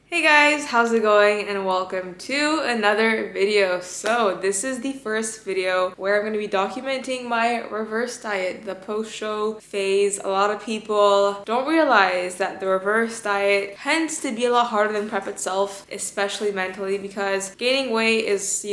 Hey guys, how's it going? And welcome to another video. So this is the first video where I'm going to be documenting my reverse diet, the post-show phase. A lot of people don't realize that the reverse diet tends to be a lot harder than prep itself, especially mentally, because gaining weight is,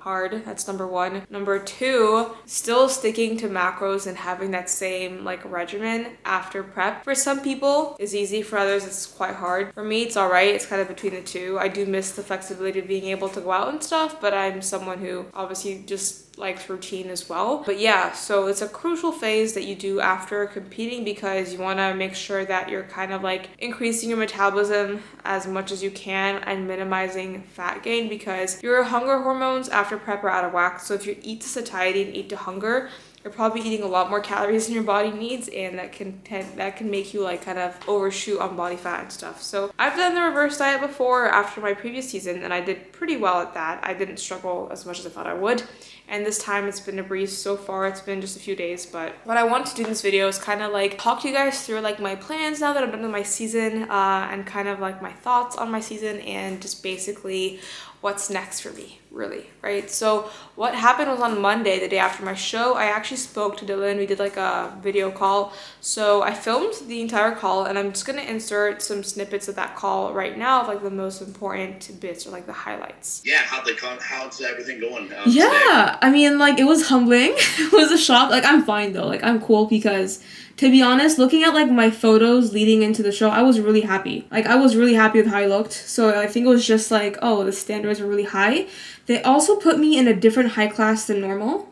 hard. That's number one. Number two, still sticking to macros and having that same regimen after prep for some people is easy. For others, it's quite hard. For me, it's all right. It's kind of between the two. I do miss the flexibility of being able to go out and stuff, but I'm someone who obviously just likes routine as well. But yeah, so it's a crucial phase that you do after competing because you want to make sure that you're kind of increasing your metabolism as much as you can and minimizing fat gain, because your hunger hormones after prep are out of whack. So if you eat to satiety and eat to hunger, you're probably eating a lot more calories than your body needs, and that can make you kind of overshoot on body fat and stuff. So I've done the reverse diet before after my previous season, and I did pretty well at that. I didn't struggle as much as I thought I would. And this time it's been a breeze so far. It's been just a few days, but what I want to do in this video is kind of talk to you guys through my plans now that I'm done with my season, and kind of my thoughts on my season, and just basically what's next for me, really, right? So what happened was on Monday, the day after my show, I actually spoke to Dylan. We did a video call. So I filmed the entire call, and I'm just gonna insert some snippets of that call right now of the most important bits, or the highlights. Yeah, how's everything going? Yeah, Today? I mean, it was humbling. It was a shock. I'm fine though. I'm cool because, to be honest, looking at my photos leading into the show, I was really happy. I was really happy with how I looked. So I think it was just oh, the standards are really high. They also put me in a different height class than normal.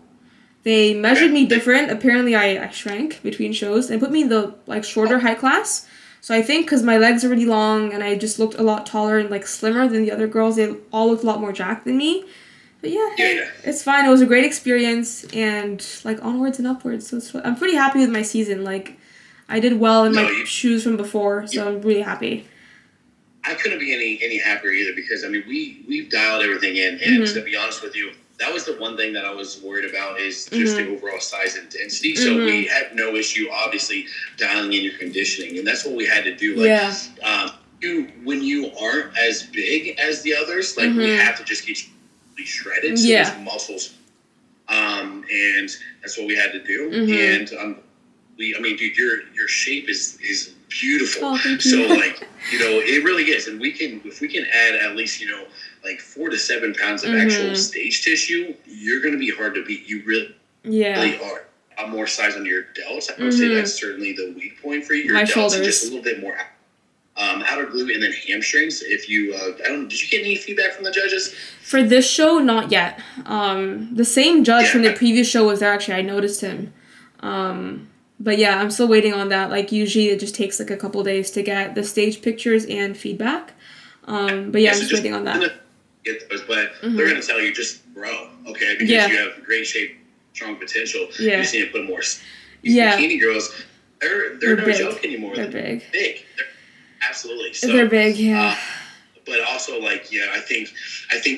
They measured me different. Apparently, I shrank between shows. They put me in the shorter height class. So I think because my legs are really long and I just looked a lot taller and slimmer than the other girls, they all looked a lot more jacked than me. But yeah, it's fine. It was a great experience, and onwards and upwards. So I'm pretty happy with my season. I did well in my shoes from before, so I'm really happy. I couldn't be any happier either, because I mean we've dialed everything in, and to be honest with you, that was the one thing that I was worried about, is just the overall size and density. So we had no issue, obviously, dialing in your conditioning, and that's what we had to do. When you aren't as big as the others, we have to just get shredded, so there's muscles, and that's what we had to do. And dude, your shape is beautiful. Oh, thank you. So it really is, and if we can add at least 4 to 7 pounds of actual stage tissue, you're going to be hard to beat. You really are. More size on your delts. I would say that's certainly the weak point for you. Your my delts shoulders. are just a little bit more outer glute, and then hamstrings. If you, did you get any feedback from the judges? For this show, not yet. The same judge from the previous show was there, actually. I noticed him. But yeah, I'm still waiting on that. Usually it just takes a couple days to get the stage pictures and feedback. But yeah, I'm just waiting on that. Get those, but they're going to tell you just grow, okay? Because you have great shape, strong potential. You just need to put more. These bikini girls, they're no joke anymore. They're big. Absolutely. So, they're big, yeah. But also, I think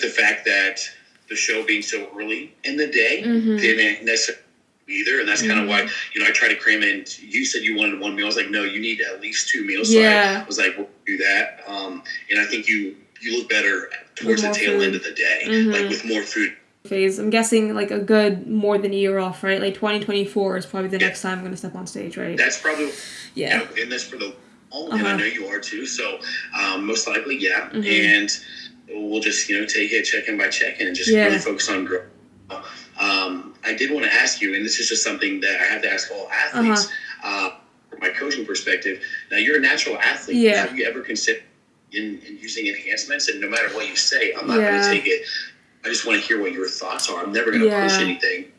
the fact that the show being so early in the day didn't necessarily either, and that's kind of why I try to cram in. You said you wanted one meal. I was like, no, you need at least 2 meals. So I was like, we'll do that. And I think you look better towards the tail end of the day, with more food. Phase. I'm guessing a good more than a year off, right? 2024 is probably the next time I'm going to step on stage, right? That's probably and that's for the. And I know you are too, so most likely, and we'll just take it check-in by check-in and just really focus on growth. I did want to ask you, and this is just something that I have to ask all athletes, from my coaching perspective. Now, you're a natural athlete. Have you ever considered in using enhancements? And no matter what you say, I'm not going to take it. I just want to hear what your thoughts are. I'm never going to push anything.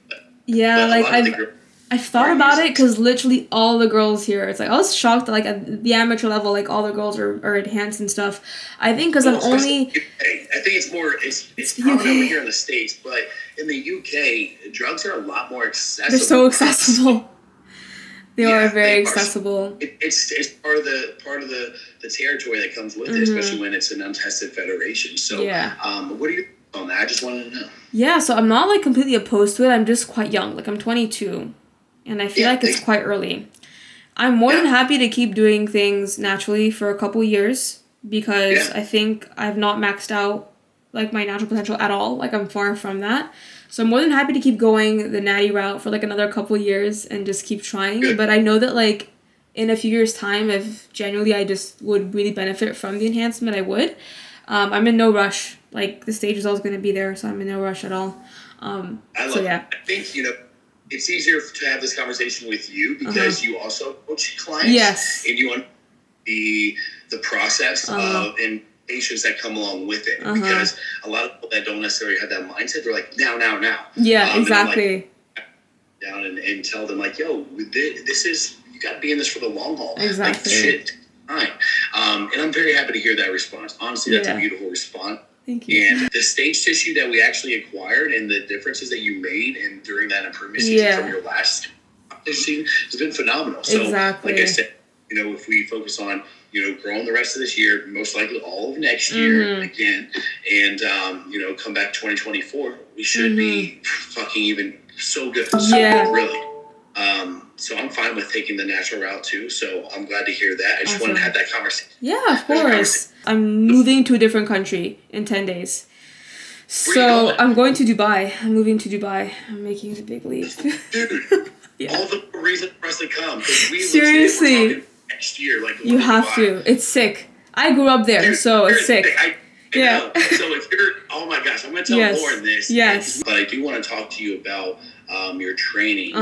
I've thought about it, because literally all the girls here, it's I was shocked that at the amateur level, all the girls are enhanced and stuff. I think because I'm only... I think it's more, it's common over here in the States, but in the UK, drugs are a lot more accessible. They're so accessible. They are very accessible. It's part of the territory that comes with it, especially when it's an untested federation. So, what are your thoughts on that? I just wanted to know. Yeah, so I'm not completely opposed to it. I'm just quite young. I'm 22. And I feel it's quite early. I'm more than happy to keep doing things naturally for a couple years because I think I've not maxed out like my natural potential at all. Like I'm far from that. So I'm more than happy to keep going the natty route for like another couple years and just keep trying. Good. But I know that like in a few years' time, if genuinely I just would really benefit from the enhancement, I would. I'm in no rush. Like the stage is always going to be there, so I'm in no rush at all. I think it's easier to have this conversation with you because you also coach clients. Yes. And you want the process of and patience that come along with it. Because a lot of people that don't necessarily have that mindset, they're like, now. Yeah, exactly. Down and tell them like, yo, this is, you got to be in this for the long haul. Exactly. Like, shit. Fine. And I'm very happy to hear that response. Honestly, that's a beautiful response. Thank you. And the stage tissue that we actually acquired and the differences that you made and during that improvement season from your last season has been phenomenal. So, like I said, if we focus on, growing the rest of this year, most likely all of next year again, and, come back 2024, we should be fucking even so good. So good, really. So I'm fine with taking the natural route too. So I'm glad to hear that. I just want to have that conversation. Yeah, of course. I'm moving to a different country in 10 days. So I'm going to Dubai. I'm moving to Dubai. I'm making the big leap. Dude, all the reason for us to come. Seriously. Next year, like you have to. It's sick. I grew up there, so it's sick. I know. So if you're, oh my gosh, I'm going to tell more in this. Yes. But I do want to talk to you about your training.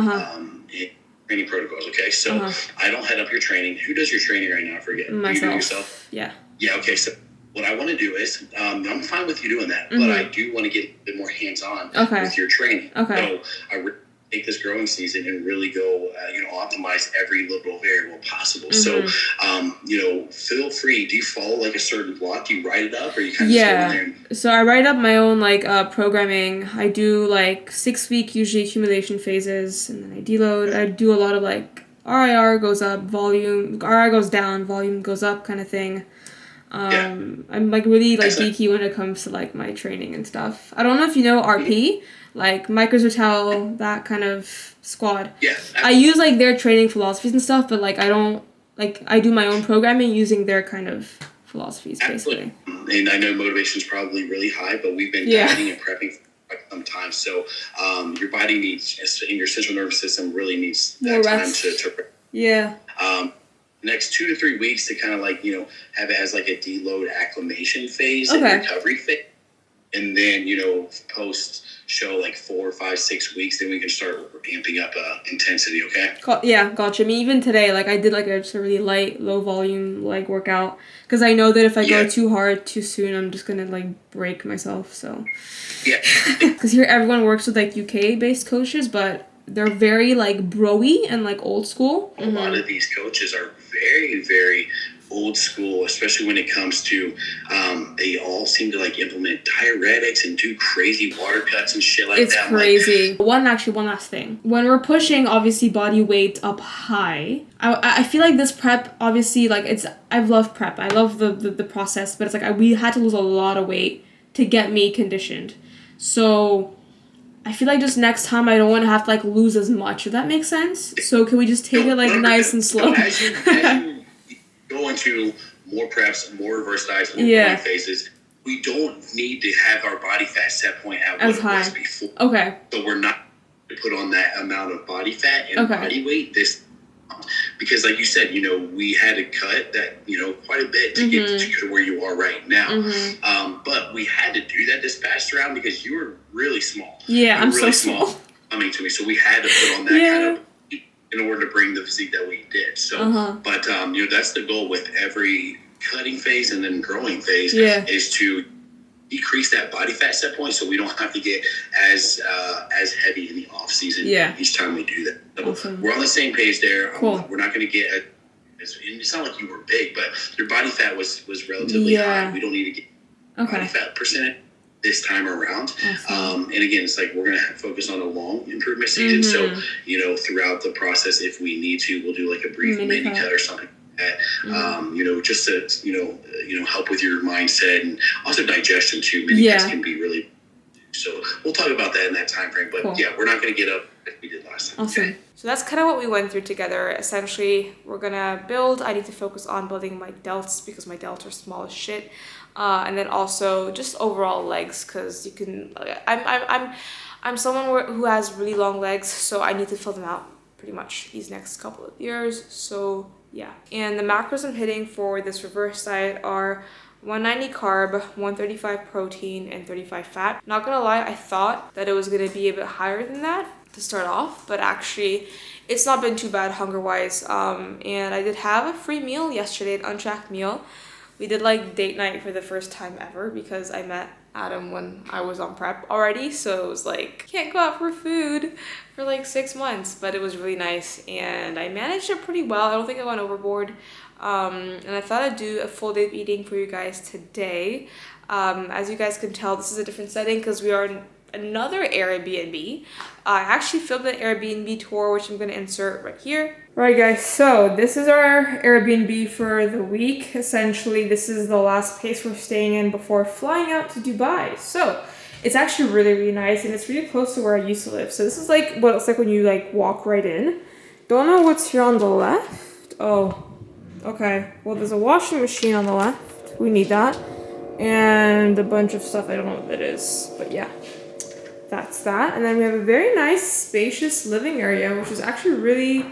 Training protocols, okay? So I don't head up your training. Who does your training right now? I forget. Myself. You do yourself? Yeah. Yeah, okay. So what I want to do is, I'm fine with you doing that, but I do want to get a bit more hands-on with your training. Okay. So I take this growing season and really go, optimize every little variable possible. So, feel free. Do you follow like a certain block? Do you write it up or you kind of just go in there? So I write up my own like programming. I do like 6-week usually accumulation phases and then I deload. I do a lot of like RIR goes up, RIR goes down, volume goes up kind of thing. I'm like really like geeky when it comes to like my training and stuff. I don't know if you know RP, like Micros Hotel, that kind of squad. Yeah. I use like their training philosophies and stuff, but like I don't like I do my own programming using their kind of philosophies basically. And I know motivation is probably really high, but we've been dieting and prepping for quite some time. So your body needs, and your central nervous system really needs that time to next 2 to 3 weeks to kind of like, have it as like a deload acclimation phase and recovery phase. And then, post show like 4, 5, 6 weeks, then we can start amping up intensity, okay? Gotcha. I mean, even today, like I did like just a really light, low volume like workout because I know that if I go too hard too soon, I'm just gonna like break myself. So because here everyone works with like UK based coaches, but they're very like bro-y and like old school. A lot of these coaches are very, very old school, especially when it comes to they all seem to like implement diuretics and do crazy water cuts and shit like that. It's crazy. One last thing. When we're pushing obviously body weight up high, I feel like this prep obviously like I love prep. I love the process, but it's like we had to lose a lot of weight to get me conditioned. So I feel like just next time I don't want to have to like lose as much, if that makes sense. So can we just take it like nice and slow? As you go into more preps, more reverse diets, more growing phases, we don't need to have our body fat set point at what it was before. Okay. So we're not to put on that amount of body fat and body weight because like you said, we had to cut that, quite a bit to get to where you are right now. But we had to do that this past round because you were really small. Yeah, I'm really so small. Coming to me. So we had to put on that kind of in order to bring the physique that we did. So, but, that's the goal with every cutting phase and then growing phase is to decrease that body fat set point so we don't have to get as heavy in the off season each time we do that. So we're on the same page there. Cool. We're not going to get it's not like you were big, but your body fat was relatively high. We don't need to get body fat percentage this time around. And again, it's like we're going to focus on a long improvement season. So, throughout the process, if we need to, we'll do like a brief mini cut or something like that. Just to, help with your mindset and also digestion too. Mini cuts can be really So we'll talk about that in that time frame. But cool. Yeah, we're not going to get up like we did last time. Awesome. Okay? So that's kind of what we went through together. Essentially, we're gonna build. I need to focus on building my delts because my delts are small as shit, and then also just overall legs because you can. I'm someone who has really long legs, so I need to fill them out pretty much these next couple of years. So yeah, and the macros I'm hitting for this reverse diet are 190 carb, 135 protein, and 35 fat. Not gonna lie, I thought that it was gonna be a bit higher than that to start off, but actually it's not been too bad hunger-wise. And I did have a free meal yesterday, an untracked meal. We did like date night for the first time ever because I met Adam when I was on prep already, so it was like, can't go out for food for like 6 months, but it was really nice and I managed it pretty well. I don't think I went overboard. And I thought I'd do a full day of eating for you guys today. As you guys can tell, this is a different setting because we are in another Airbnb. I actually filmed an Airbnb tour, which I'm going to insert right here. Alright guys, so this is our Airbnb for the week. Essentially, this is the last place we're staying in before flying out to Dubai. So it's actually really, really nice and it's really close to where I used to live. So this is like what it's like when you like walk right in. Don't know what's here on the left. Oh, okay. Well, there's a washing machine on the left. We need that. And a bunch of stuff. I don't know what that is, but yeah. That's that. And then we have a very nice, spacious living area, which is actually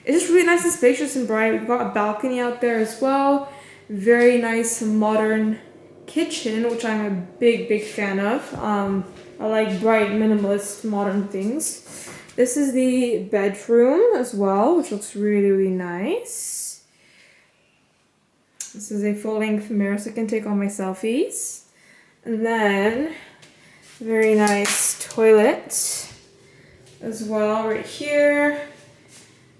it's just really nice and spacious and bright. We've got a balcony out there as well. Very nice, modern kitchen, which I'm a big, big fan of. I like bright, minimalist, modern things. This is the bedroom as well, which looks really, really nice. This is a full-length mirror so I can take all my selfies. And then very nice toilet as well right here.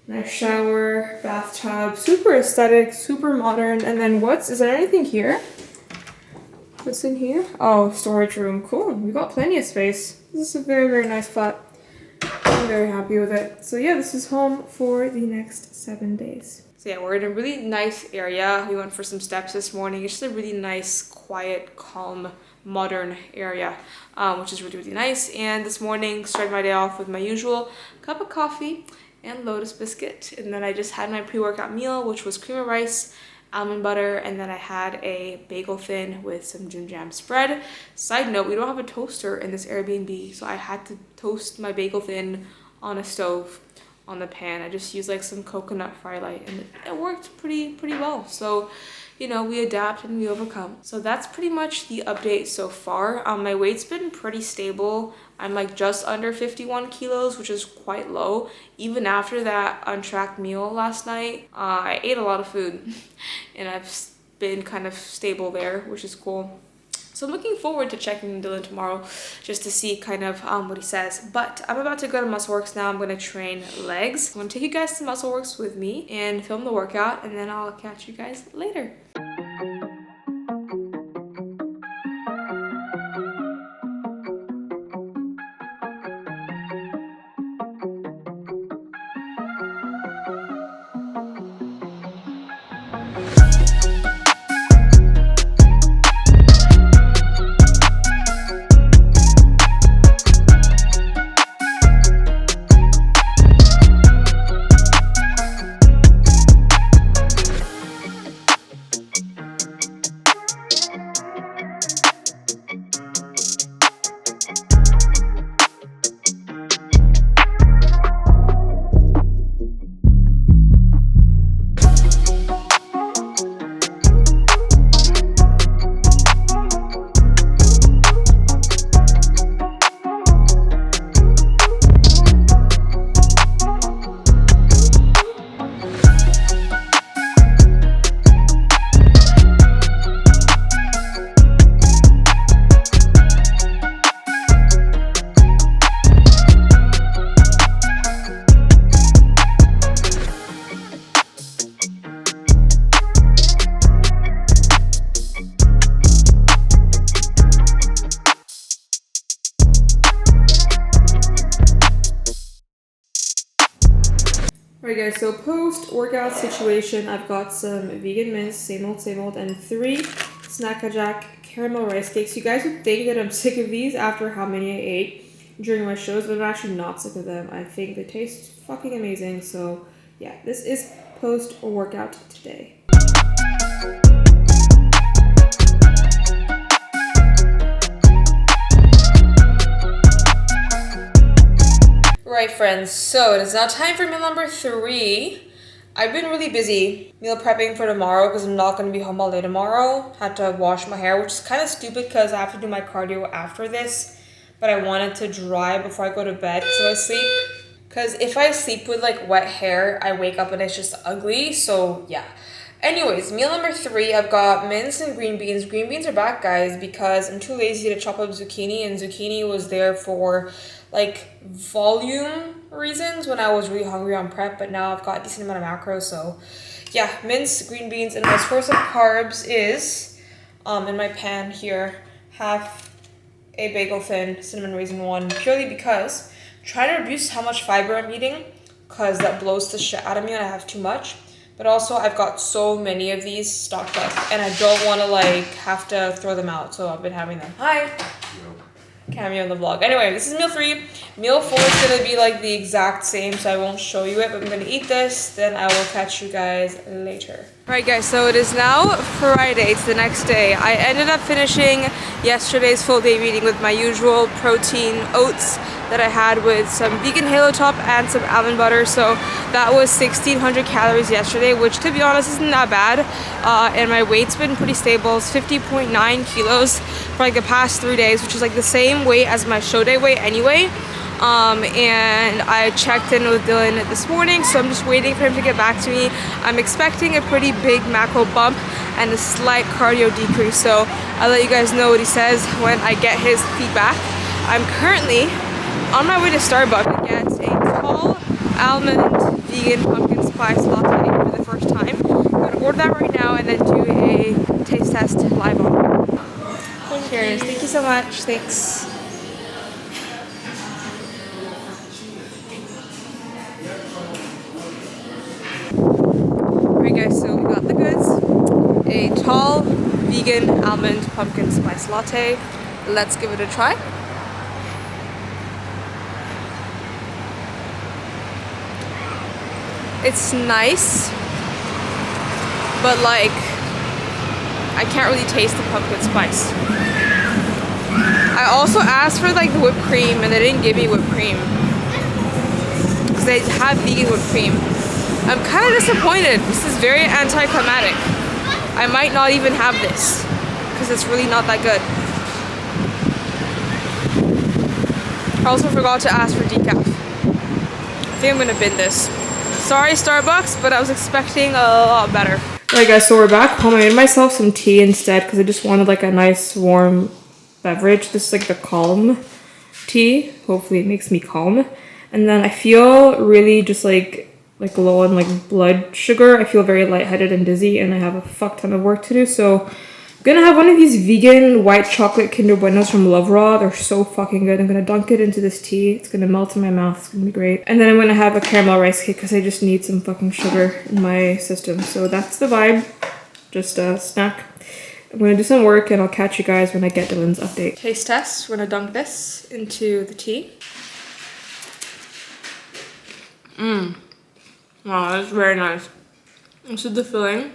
Nice shower, bathtub, super aesthetic, super modern. And then is there anything here? What's in here? Oh, storage room. Cool. We got plenty of space. This is a very, very nice flat. I'm very happy with it. So yeah, this is home for the next 7 days. So yeah, we're in a really nice area. We went for some steps this morning. It's just a really nice, quiet, calm, modern area, which is really, really nice. And this morning, started my day off with my usual cup of coffee and lotus biscuit. And then I just had my pre-workout meal, which was cream of rice, almond butter, and then I had a bagel thin with some Jim Jam spread. Side note, we don't have a toaster in this Airbnb, so I had to toast my bagel thin on a stove on the pan. I just used like some coconut firelight and it worked pretty well. So, you know, we adapt and we overcome. So that's pretty much the update so far. My weight's been pretty stable. I'm like just under 51 kilos, which is quite low. Even after that untracked meal last night, I ate a lot of food and I've been kind of stable there, which is cool. So I'm looking forward to checking Dylan tomorrow just to see kind of what he says. But I'm about to go to MuscleWorks now. I'm going to train legs. I'm going to take you guys to MuscleWorks with me and film the workout, and then I'll catch you guys later. Alright guys, so post-workout situation, I've got some vegan mints, same old, and 3 Snack a Jack caramel rice cakes. You guys would think that I'm sick of these after how many I ate during my shows, but I'm actually not sick of them. I think they taste fucking amazing. So yeah, this is post-workout today. Right, friends, so it is now time for meal number 3. I've been really busy meal prepping for tomorrow because I'm not going to be home all day tomorrow. Had to wash my hair, which is kind of stupid because I have to do my cardio after this. But I wanted to dry before I go to bed so I sleep. Because if I sleep with like wet hair, I wake up and it's just ugly. So yeah. Anyways, meal number 3, I've got mince and green beans. Green beans are back, guys, because I'm too lazy to chop up zucchini. And zucchini was there for like volume reasons when I was really hungry on prep, but now I've got a decent amount of macros, so yeah, mince, green beans, and my source of carbs is in my pan here, half a bagel thin cinnamon raisin one, purely because I'm trying to reduce how much fiber I'm eating because that blows the shit out of me and I have too much. But also I've got so many of these stocked up and I don't want to like have to throw them out, so I've been having them. Hi. Cameo in the vlog. Anyway, this is meal 3. Meal 4 is going to be like the exact same, so I won't show you it, but I'm going to eat this, then I will catch you guys later. Alright guys, so it is now Friday, it's the next day. I ended up finishing yesterday's full day meeting with my usual protein oats that I had with some vegan halo top and some almond butter, so that was 1600 calories yesterday, which to be honest isn't that bad, and my weight's been pretty stable. It's 50.9 kilos for like the past 3 days, which is like the same weight as my show day weight anyway. And I checked in with Dylan this morning, so I'm just waiting for him to get back to me. I'm expecting a pretty big macro bump and a slight cardio decrease, so I'll let you guys know what he says when I get his feedback. I'm currently on my way to Starbucks to get a tall almond vegan pumpkin spice latte for the first time. I'm gonna order that right now and then do a taste test live on. Cheers. Thank you so much. Thanks. Alright guys, so we got the goods. A tall vegan almond pumpkin spice latte. Let's give it a try. It's nice, but like I can't really taste the pumpkin spice. I also asked for like whipped cream and they didn't give me whipped cream because they have vegan whipped cream. I'm kind of disappointed. This is very anticlimactic. I might not even have this because it's really not that good. I also forgot to ask for decaf. I think I'm gonna bin this. Sorry Starbucks, but I was expecting a lot better. Alright guys, so we're back home. I made myself some tea instead because I just wanted like a nice warm beverage. This is like the calm tea. Hopefully it makes me calm. And then I feel really just like low on like blood sugar. I feel very lightheaded and dizzy and I have a fuck ton of work to do. So I'm gonna have one of these vegan white chocolate Kinder Buenos from Love Raw. They're so fucking good. I'm gonna dunk it into this tea. It's gonna melt in my mouth. It's gonna be great. And then I'm gonna have a caramel rice cake because I just need some fucking sugar in my system. So that's the vibe. Just a snack. I'm gonna do some work and I'll catch you guys when I get Dylan's update. Taste test. We're gonna dunk this into the tea. Wow, that's very nice. This is the filling.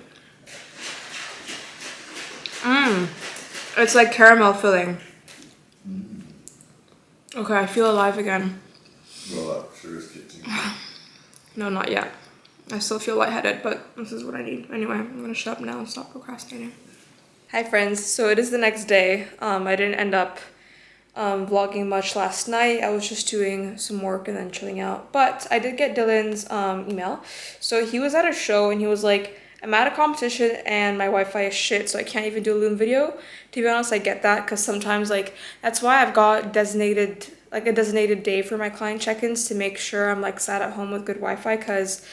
It's like caramel filling. Okay, I feel alive again. No, not yet. I still feel lightheaded, but this is what I need. Anyway, I'm gonna shut up now and stop procrastinating. Hi friends, so it is the next day. I didn't end up vlogging much last night. I was just doing some work and then chilling out. But I did get Dylan's email. So he was at a show and he was like, I'm at a competition and my Wi-Fi is shit, so I can't even do a Loom video. To be honest, I get that because sometimes like that's why I've got a designated day for my client check-ins to make sure I'm like sat at home with good Wi-Fi because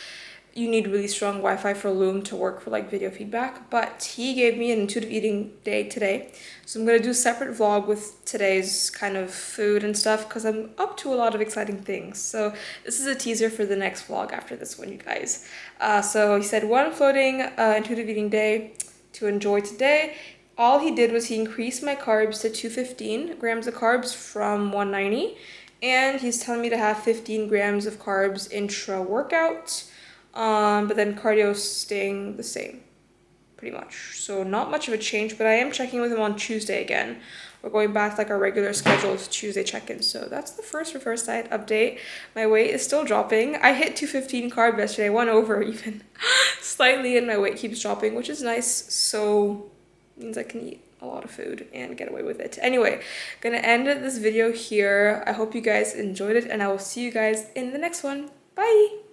you need really strong Wi-Fi for Loom to work for like video feedback. But he gave me an intuitive eating day today. So I'm going to do a separate vlog with today's kind of food and stuff because I'm up to a lot of exciting things. So this is a teaser for the next vlog after this one, you guys. So he said one floating intuitive eating day to enjoy today. all he did was he increased my carbs to 215 grams of carbs from 190, and he's telling me to have 15 grams of carbs intra-workout, but then cardio staying the same, pretty much. So not much of a change, but I am checking with him on Tuesday again. We're going back to like our regular scheduled Tuesday check-in. So that's the first reverse diet update. My weight is still dropping. I hit 215 carb yesterday, went over even slightly, and my weight keeps dropping, which is nice. So means I can eat a lot of food and get away with it. Anyway, gonna end this video here. I hope you guys enjoyed it, and I will see you guys in the next one. Bye!